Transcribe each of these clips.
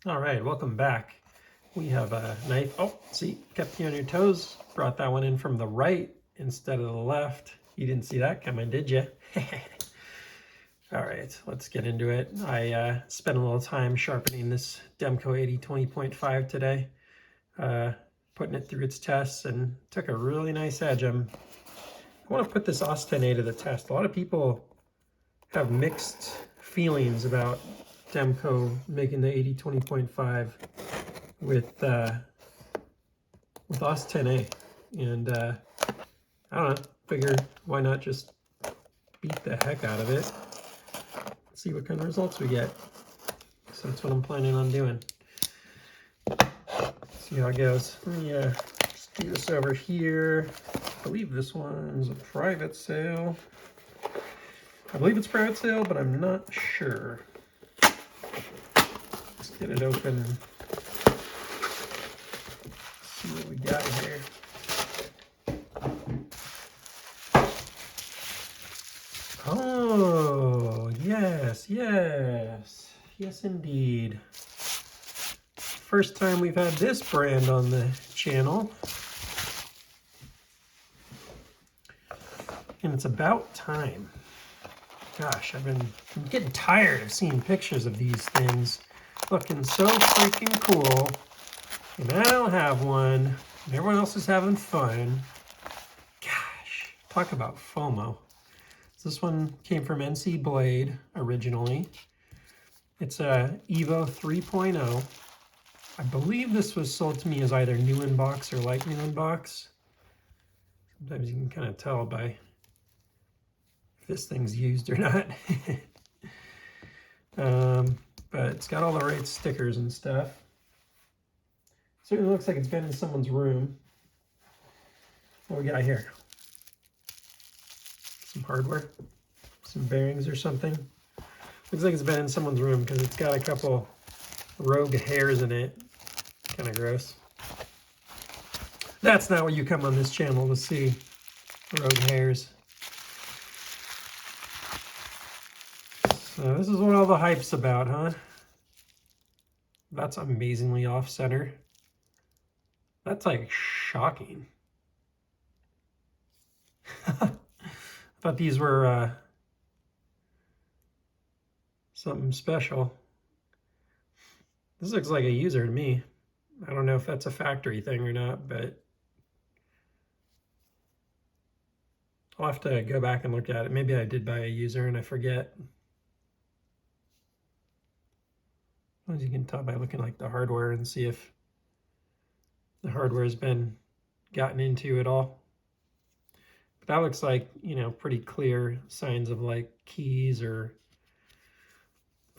All right, welcome back. We have a knife. Oh, see, kept you on your toes. Brought that one in from the right instead of the left. You didn't see that coming, did you? All right, let's get into it. I spent a little time sharpening this Demco 80-20.5 today, putting it through its tests, and took a really nice edge. I want to put this Austen to the test. A lot of people have mixed feelings about Demco making the 80-20.5 with Austen, and I don't know, figure why not just beat the heck out of it, see what kind of results we get. So that's what I'm planning on doing. See how it goes. Let me just do this over here. I believe this one's a private sale. I believe it's private sale, but I'm not sure. Let's get it open. See what we got here. Oh, yes, indeed. First time we've had this brand on the channel. And it's about time. Gosh, I'm getting tired of seeing pictures of these things looking so freaking cool. And I don't have one. And everyone else is having fun. Gosh, talk about FOMO. So this one came from NC Blade originally. It's a Evo 3.0. I believe this was sold to me as either new in box or light new in box. Sometimes you can kind of tell by if this thing's used or not. But it's got all the right stickers and stuff. Certainly looks like it's been in someone's room. What we got here? Some hardware, some bearings or something. Looks like it's been in someone's room because it's got a couple rogue hairs in it. Kind of gross. That's not what you come on this channel to see, rogue hairs. So this is what all the hype's about, huh? That's amazingly off-center. That's like shocking. I thought these were something special. This looks like a user to me. I don't know if that's a factory thing or not, but I'll have to go back and look at it. Maybe I did buy a user and I forget. As you can tell by looking like the hardware and see if the hardware has been gotten into at all. But that looks like, you know, pretty clear signs of like keys or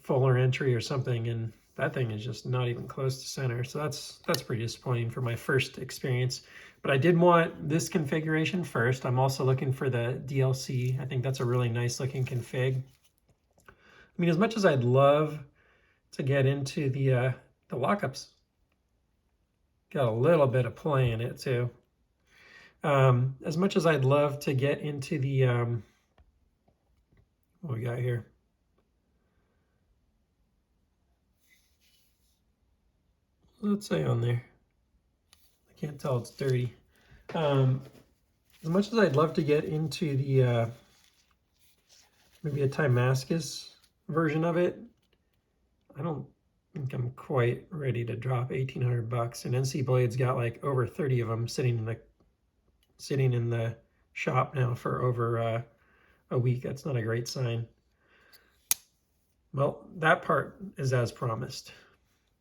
fuller entry or something, and that thing is just not even close to center. So that's pretty disappointing for my first experience. But I did want this configuration first. I'm also looking for the DLC. I think that's a really nice looking config. I mean, as much as I'd love to get into the lockups, got a little bit of play in it too. As much as I'd love to get into the what we got here. Let's say on there. I can't tell, it's dirty. As much as I'd love to get into the maybe a Timascus version of it, I don't think I'm quite ready to drop $1,800. And NC Blade's got like over 30 of them sitting in the shop now for over a week. That's not a great sign. Well, that part is as promised.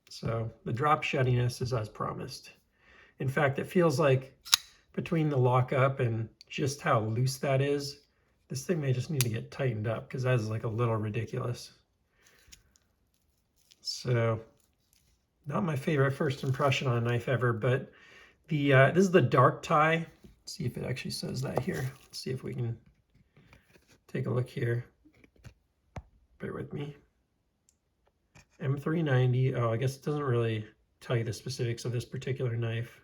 So the drop sheddiness is as promised. In fact, it feels like between the lockup and just how loose that is, this thing may just need to get tightened up because that is like a little ridiculous. So not my favorite first impression on a knife ever, but the this is the dark tie. Let's see if it actually says that here. Let's see if we can take a look here. Bear with me. M390. Oh, I guess it doesn't really tell you the specifics of this particular knife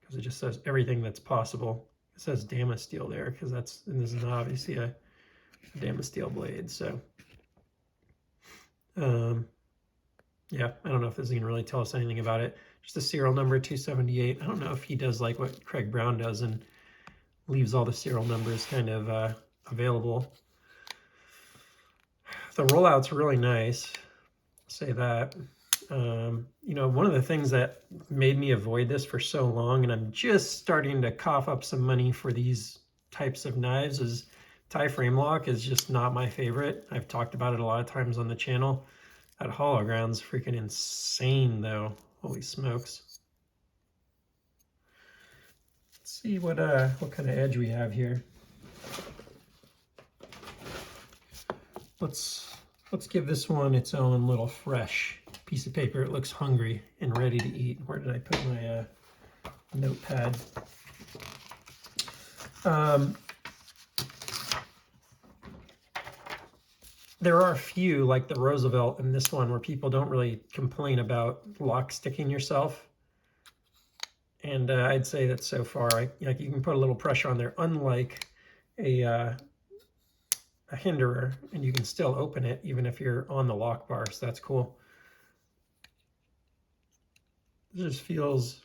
because it just says everything that's possible. It says Damasteel there because this is obviously a Damasteel blade. So Yeah, I don't know if this is gonna really tell us anything about it. Just the serial number 278. I don't know if he does like what Craig Brown does and leaves all the serial numbers kind of available. The rollout's really nice, I'll say that. You know, one of the things that made me avoid this for so long, and I'm just starting to cough up some money for these types of knives, is tie frame lock is just not my favorite. I've talked about it a lot of times on the channel. That hollow ground's freaking insane though. Holy smokes. Let's see what kind of edge we have here. Let's give this one its own little fresh piece of paper. It looks hungry and ready to eat. Where did I put my notepad? There are a few, like the Roosevelt and this one, where people don't really complain about lock sticking yourself. And I'd say that so far, like you can put a little pressure on there, unlike a hinderer, and you can still open it even if you're on the lock bar, so that's cool. This feels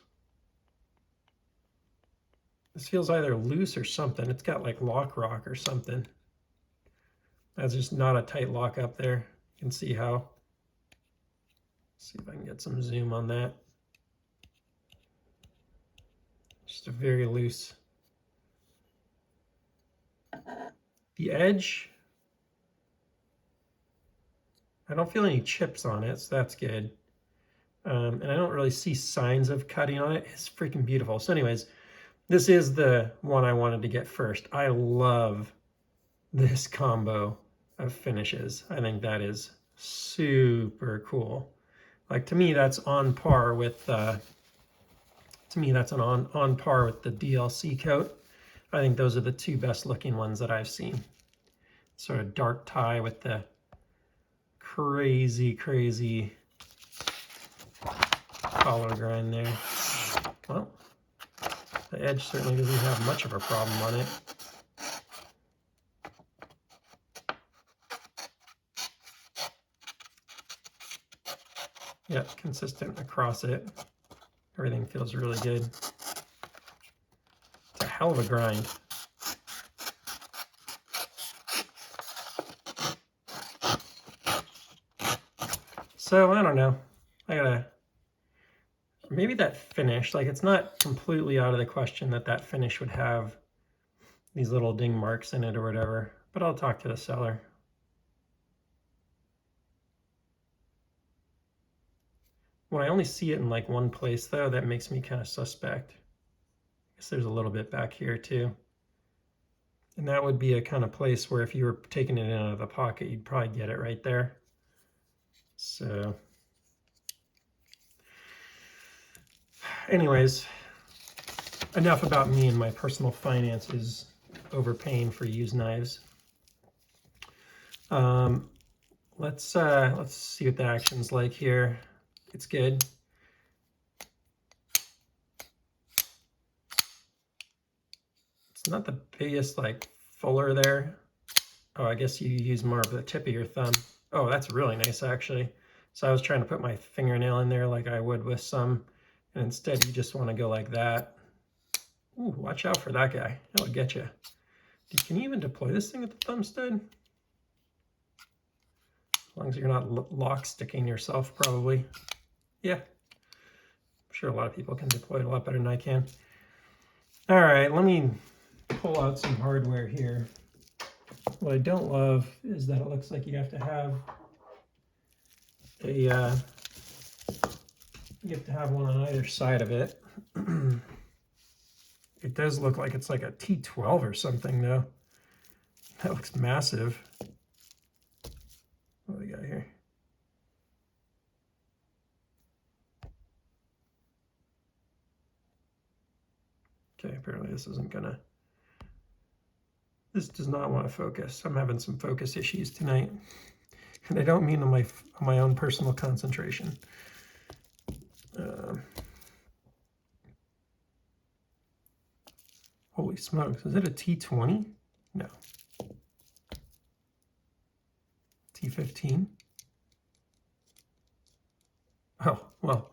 either loose or something. It's got like lock rock or something. That's just not a tight lock up there. You can see how. Let's see if I can get some zoom on that. Just a very loose. The edge, I don't feel any chips on it, so that's good. And I don't really see signs of cutting on it. It's freaking beautiful. So anyways, this is the one I wanted to get first. I love this combo of finishes. I think that is super cool. Like, to me, that's on par with on par with the DLC coat. I think those are the two best looking ones that I've seen. Sort of dark tie with the crazy collar grind there. Well, the edge certainly doesn't have much of a problem on it. Yeah, consistent across it. Everything feels really good. It's a hell of a grind. So I don't know. Maybe that finish, like, it's not completely out of the question that finish would have these little ding marks in it or whatever, but I'll talk to the seller. When I only see it in like one place though, that makes me kind of suspect. I guess there's a little bit back here too. And that would be a kind of place where if you were taking it out of the pocket, you'd probably get it right there. So anyways, enough about me and my personal finances overpaying for used knives. Let's see what the action's like here. It's good. It's not the biggest, like, fuller there. Oh, I guess you use more of the tip of your thumb. Oh, that's really nice, actually. So I was trying to put my fingernail in there like I would with some, and instead you just want to go like that. Ooh, watch out for that guy. That'll get you. Can you even deploy this thing with the thumb stud? As long as you're not lock sticking yourself, probably. Yeah. I'm sure a lot of people can deploy it a lot better than I can. All right, let me pull out some hardware here. What I don't love is that it looks like you have to have one on either side of it. It does look like it's like a T12 or something though. That looks massive. What do we got here? Okay, apparently this isn't gonna, this does not want to focus. I'm having some focus issues tonight. And I don't mean on my own personal concentration. Holy smokes, is it a T20? No. T15? Oh, well,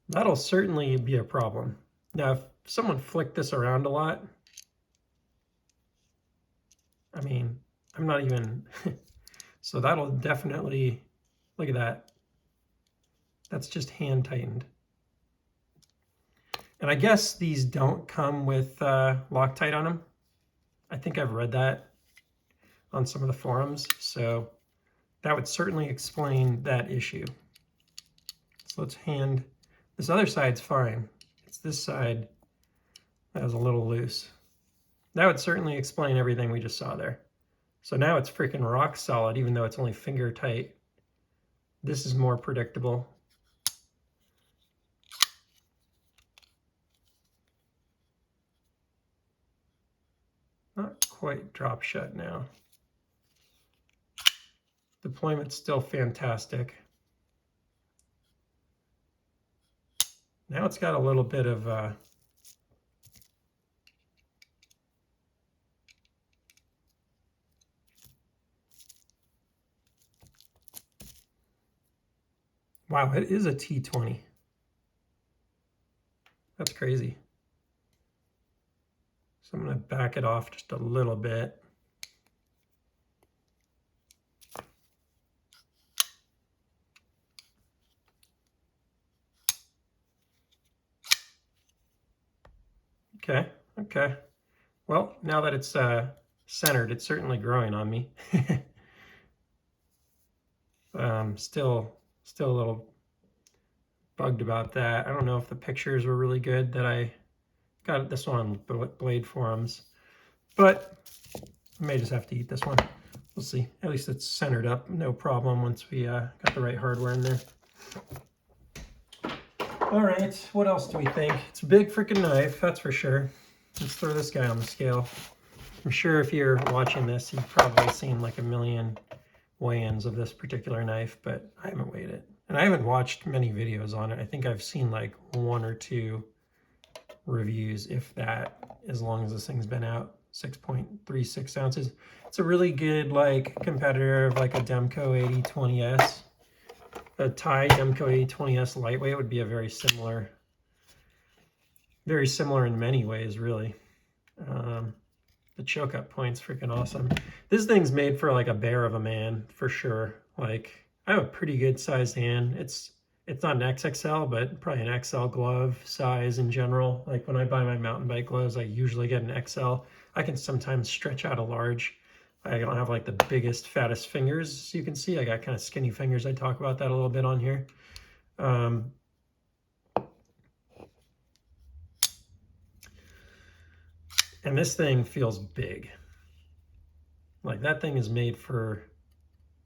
that'll certainly be a problem. Now, if someone flicked this around a lot, I mean, I'm not even, so that'll definitely, look at that. That's just hand tightened. And I guess these don't come with Loctite on them. I think I've read that on some of the forums, so that would certainly explain that issue. So let's hand, this other side's fine. It's this side that was a little loose. That would certainly explain everything we just saw there. So now it's freaking rock solid, even though it's only finger tight. This is more predictable. Not quite drop shut now. Deployment's still fantastic. Now it's got a little bit of wow, it is a T20. That's crazy. So I'm going to back it off just a little bit. Okay, okay. Well, now that it's centered, it's certainly growing on me. Still a little bugged about that. I don't know if the pictures were really good that I got this one on Blade Forums, but I may just have to eat this one. We'll see. At least it's centered up, no problem once we got the right hardware in there. All right, what else do we think? It's a big freaking knife, that's for sure. Let's throw this guy on the scale. I'm sure if you're watching this, you've probably seen like a million weigh-ins of this particular knife, but I haven't weighed it. And I haven't watched many videos on it. I think I've seen like 1 or 2 reviews, if that, as long as this thing's been out. 6.36 ounces. It's a really good like competitor of like a Demco 8020S. A Thai Demco 8020S lightweight would be a very similar in many ways, really. The choke up point's freaking awesome. This thing's made for like a bear of a man, for sure. Like, I have a pretty good sized hand. It's not an XXL, but probably an XL glove size in general. Like when I buy my mountain bike gloves, I usually get an XL. I can sometimes stretch out a large. I don't have like the biggest, fattest fingers, as you can see. I got kind of skinny fingers. I talk about that a little bit on here. And this thing feels big. Like that thing is made for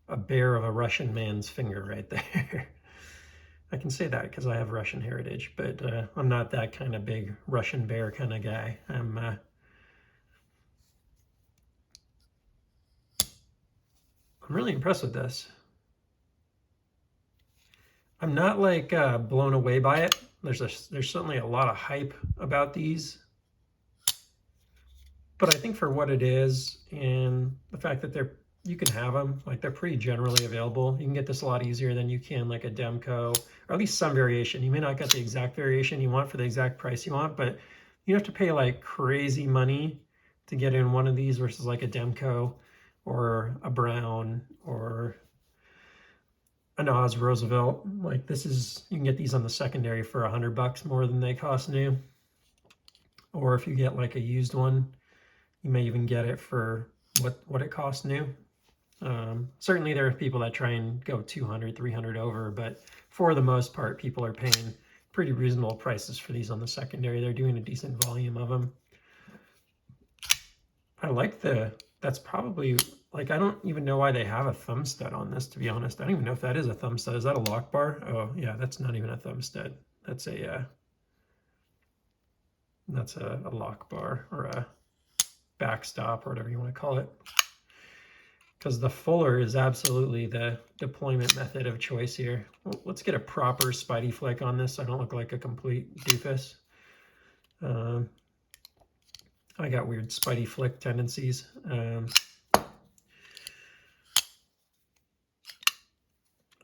a bear of a Russian man's finger right there. I can say that because I have Russian heritage, but I'm not that kind of big Russian bear kind of guy. I'm really impressed with this. I'm not like blown away by it. There's certainly a lot of hype about these, but I think for what it is and the fact that you can have them, like they're pretty generally available. You can get this a lot easier than you can like a Demco, or at least some variation. You may not get the exact variation you want for the exact price you want, but you have to pay like crazy money to get in one of these versus like a Demco or a Brown or an Oz Roosevelt. Like this is, you can get these on the secondary for $100 more than they cost new. Or if you get like a used one, you may even get it for what it costs new. Certainly there are people that try and go 200, 300 over, but for the most part, people are paying pretty reasonable prices for these on the secondary. They're doing a decent volume of them. I like that's probably, like, I don't even know why they have a thumb stud on this, to be honest. I don't even know if that is a thumb stud. Is that a lock bar? Oh yeah, that's not even a thumb stud. That's a lock bar or a backstop or whatever you want to call it. Because the fuller is absolutely the deployment method of choice here. Well, let's get a proper Spidey flick on this so I don't look like a complete doofus. I got weird Spidey flick tendencies.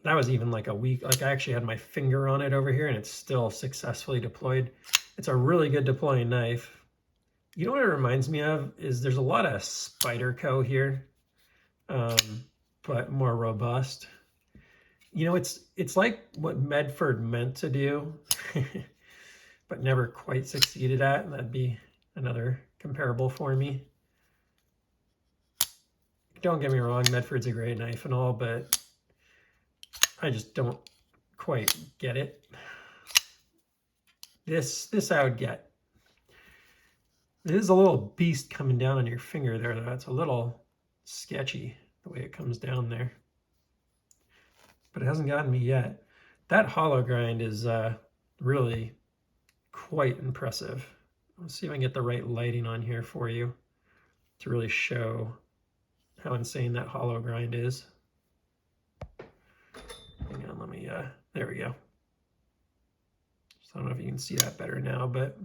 that was even like a week. Like I actually had my finger on it over here and it's still successfully deployed. It's a really good deploying knife. You know what it reminds me of is there's a lot of Spyderco here, but more robust. You know, it's like what Medford meant to do, but never quite succeeded at, and that'd be another comparable for me. Don't get me wrong, Medford's a great knife and all, but I just don't quite get it. This I would get. It is a little beast coming down on your finger there, though. It's a little sketchy the way it comes down there. But it hasn't gotten me yet. That hollow grind is really quite impressive. Let's see if I can get the right lighting on here for you to really show how insane that hollow grind is. Hang on, let me, there we go. So I don't know if you can see that better now, but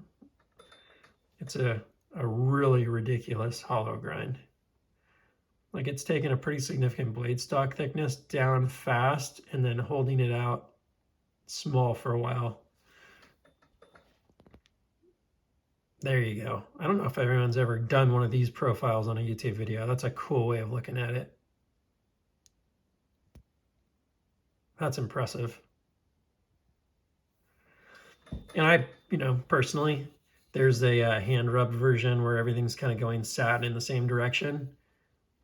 it's a really ridiculous hollow grind. Like it's taking a pretty significant blade stock thickness down fast and then holding it out small for a while. There you go. I don't know if everyone's ever done one of these profiles on a YouTube video. That's a cool way of looking at it. That's impressive. And I, personally, there's a hand rub version where everything's kind of going satin in the same direction.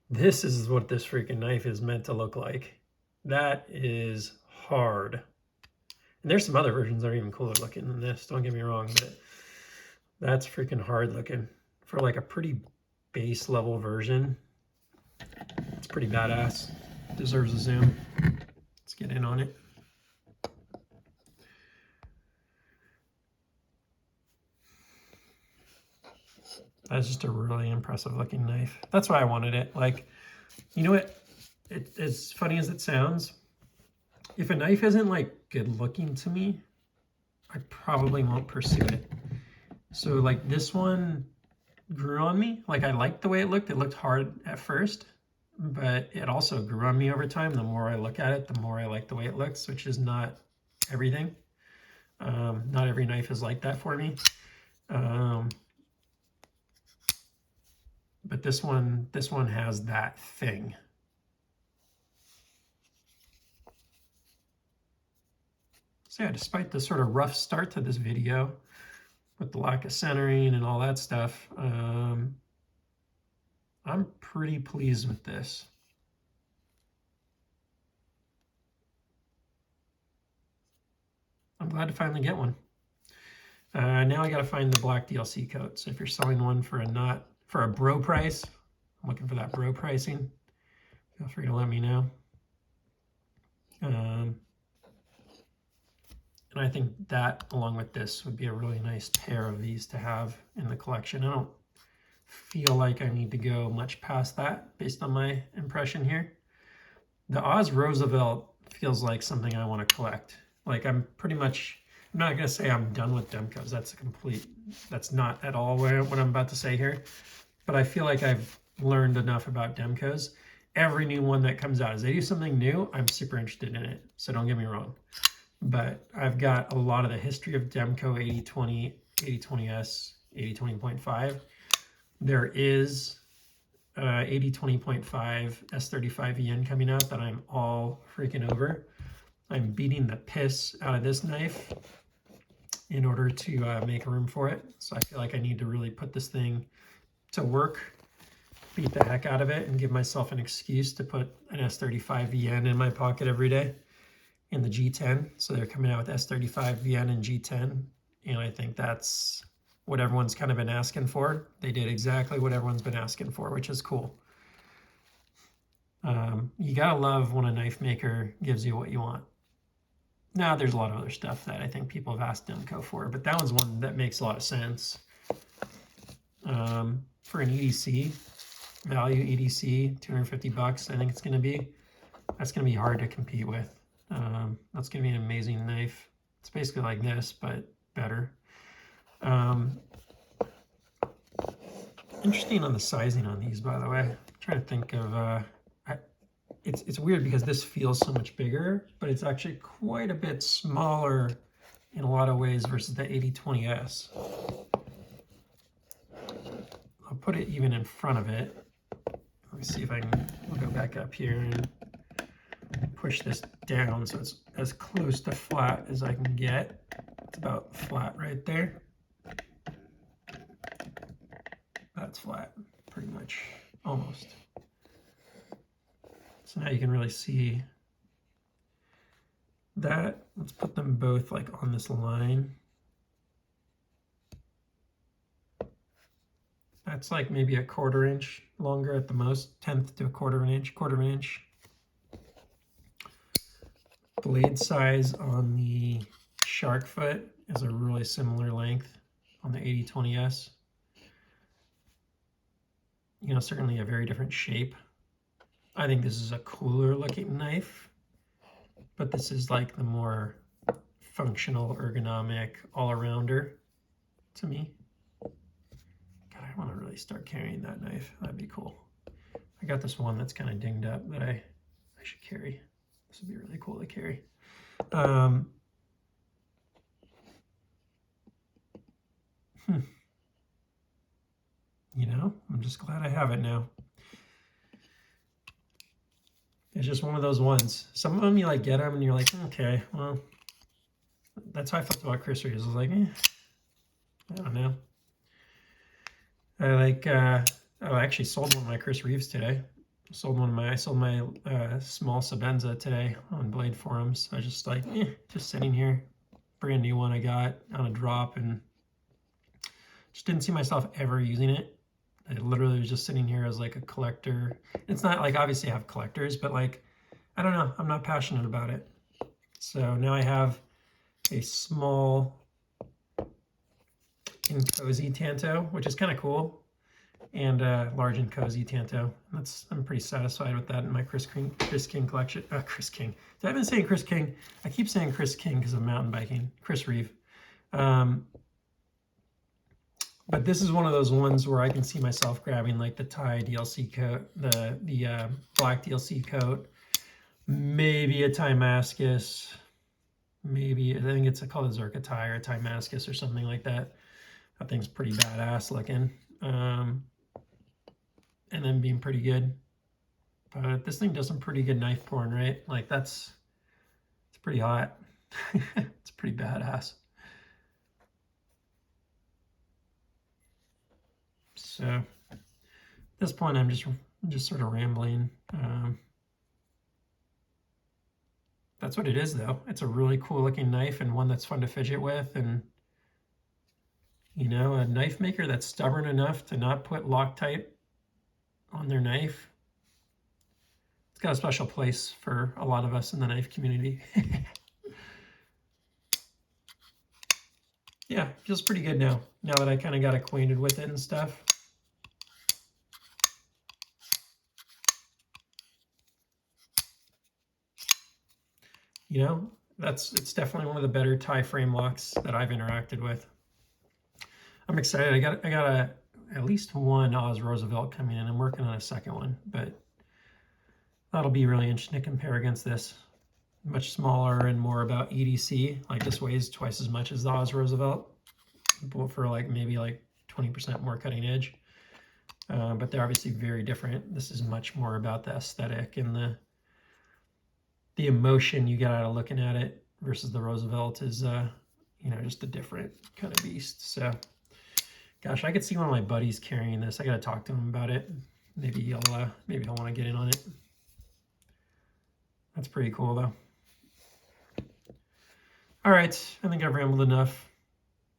This is what this freaking knife is meant to look like. That is hard. And there's some other versions that are even cooler looking than this, don't get me wrong, but that's freaking hard looking. For like a pretty base level version, it's pretty badass. Deserves a zoom. Let's get in on it. That's just a really impressive looking knife. That's why I wanted it. Like, you know what? As funny as it sounds, if a knife isn't like good looking to me, I probably won't pursue it. So like this one grew on me. Like I liked the way it looked. It looked hard at first, but it also grew on me over time. The more I look at it, the more I like the way it looks, which is not everything. Not every knife is like that for me. But this one has that thing. So yeah, despite the sort of rough start to this video with the lack of centering and all that stuff, I'm pretty pleased with this. I'm glad to finally get one. Now I got to find the black DLC coat. So if you're selling one for a bro price, I'm looking for that bro pricing, feel free to let me know. And I think that, along with this, would be a really nice pair of these to have in the collection. I don't feel like I need to go much past that based on my impression here. The Oz Roosevelt feels like something I want to collect. Like I'm not going to say I'm done with Demcos. That's not at all what I'm about to say here. But I feel like I've learned enough about Demcos. Every new one that comes out, as they do something new, I'm super interested in it. So don't get me wrong. But I've got a lot of the history of Demco 8020, 8020S, 8020.5. There is 8020.5 S35EN coming out that I'm all freaking over. I'm beating the piss out of this knife in order to make room for it. So I feel like I need to really put this thing to work, beat the heck out of it, and give myself an excuse to put an S35VN in my pocket every day in the G10. So they're coming out with S35VN and G10, and I think that's what everyone's kind of been asking for. They did exactly what everyone's been asking for, which is cool. You gotta love when a knife maker gives you what you want. Now, there's a lot of other stuff that I think people have asked Demco for, but that one's one that makes a lot of sense. For an EDC, value EDC, 250 bucks, I think it's gonna be. That's gonna be hard to compete with. That's gonna be an amazing knife. It's basically like this, but better. Interesting on the sizing on these, by the way. I'm trying to think of, it's weird because this feels so much bigger, but it's actually quite a bit smaller in a lot of ways versus the 8020S. I'll put it even in front of it. Let me see if we'll go back up here and push this down so it's as close to flat as I can get. It's about flat right there. That's flat, pretty much, almost. So now you can really see that. Let's put them both like on this line. That's like maybe a 1/4 inch longer at the most, 1/10 to a 1/4 inch, 1/4 inch. Blade size on the shark foot is a really similar length on the 8020S. You know, certainly a very different shape. I think this is a cooler looking knife, but this is like the more functional, ergonomic, all-arounder to me. God, I want to really start carrying that knife. That'd be cool. I got this one that's kind of dinged up that I should carry. This would be really cool to carry. You know, I'm just glad I have it now. It's just one of those ones. Some of them you like get them and you're like, okay, well, that's how I felt about Chris Reeves. I was like, I don't know. I actually sold one of my Chris Reeves today. I sold my small Sabenza today on Blade Forums. I was just like, just sitting here, brand new one I got on a drop, and just didn't see myself ever using it. I literally was just sitting here as like a collector. It's not like, obviously I have collectors, but like, I don't know, I'm not passionate about it. So now I have a small and cozy Tanto, which is kind of cool, and a large and cozy Tanto. I'm pretty satisfied with that in my Chris King collection. Chris King. So I've been saying Chris King. I keep saying Chris King because of mountain biking. Chris Reeve. But this is one of those ones where I can see myself grabbing like the Thai DLC coat, the black DLC coat, maybe a Timascus, maybe, I think it's called a Zerka Thai or a Timascus or something like that. That thing's pretty badass looking. And then being pretty good. But this thing does some pretty good knife porn, right? Like it's pretty hot. It's pretty badass. So at this point, I'm just sort of rambling. That's what it is, though. It's a really cool looking knife and one that's fun to fidget with, and you know, a knife maker that's stubborn enough to not put Loctite on their knife. It's got a special place for a lot of us in the knife community. Yeah, feels pretty good now that I kind of got acquainted with it and stuff. You know, it's definitely one of the better Thai frame locks that I've interacted with. I'm excited. I got at least one Oz Roosevelt coming in. I'm working on a second one, but that'll be really interesting to compare against this. Much smaller and more about EDC. Like this weighs twice as much as the Oz Roosevelt, but for like maybe like 20% more cutting edge. But they're obviously very different. This is much more about the aesthetic and the emotion you get out of looking at it, versus the Roosevelt is you know, just a different kind of beast. So gosh, I could see one of my buddies carrying this. I gotta talk to him about it. Maybe he'll want to get in on it. That's pretty cool though. All right, I think I've rambled enough.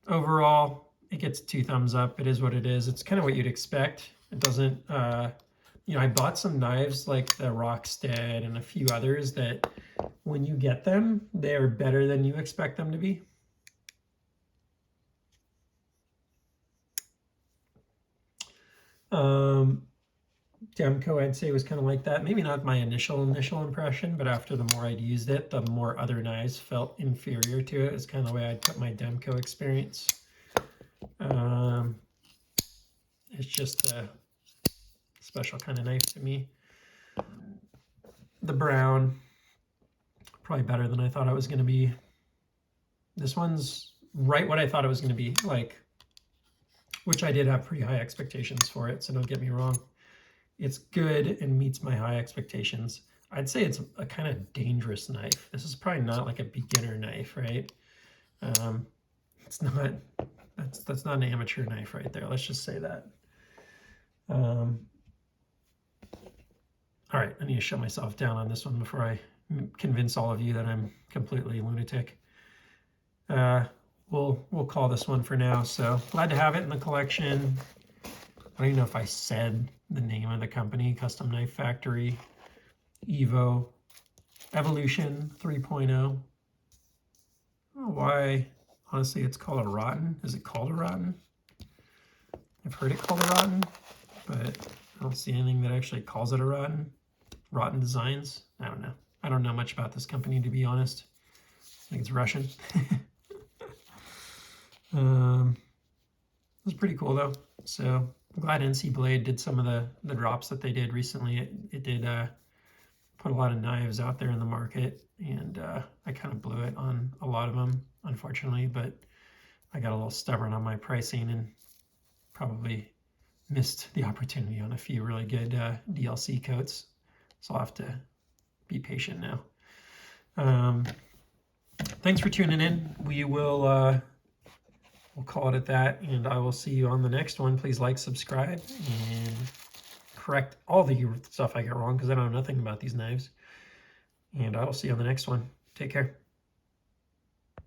Overall, it gets 2 thumbs up. It is what it is. It's kind of what you'd expect. It doesn't, you know, I bought some knives like the Rockstead and a few others that when you get them, they're better than you expect them to be. Demco, I'd say, was kind of like that. Maybe not my initial impression, but after the more I'd used it, the more other knives felt inferior to it. It's kind of the way I'd put my Demco experience. It's just a special kind of knife to me. the brown, probably better than I thought it was going to be. This one's right what I thought it was going to be, like, which I did have pretty high expectations for it, so don't get me wrong. It's good and meets my high expectations. I'd say it's a kind of dangerous knife. This is probably not like a beginner knife, right? It's not, that's not an amateur knife right there. Let's just say that. All right, I need to shut myself down on this one before I convince all of you that I'm completely lunatic. We'll call this one for now. So glad to have it in the collection. I don't even know if I said the name of the company, Custom Knife Factory, Evo, Evolution 3.0. I don't know why, honestly, it's called a Rotten. Is it called a Rotten? I've heard it called a Rotten, but I don't see anything that actually calls it a Rotten. Rotten Designs? I don't know. I don't know much about this company, to be honest. I think it's Russian. It was pretty cool, though. So I'm glad NC Blade did some of the drops that they did recently. It did put a lot of knives out there in the market, and I kind of blew it on a lot of them, unfortunately, but I got a little stubborn on my pricing and probably missed the opportunity on a few really good DLC coats. So I'll have to be patient now. Thanks for tuning in. We will we'll call it at that, and I will see you on the next one. Please like, subscribe, and correct all the stuff I got wrong, because I don't know nothing about these knives. And I will see you on the next one. Take care.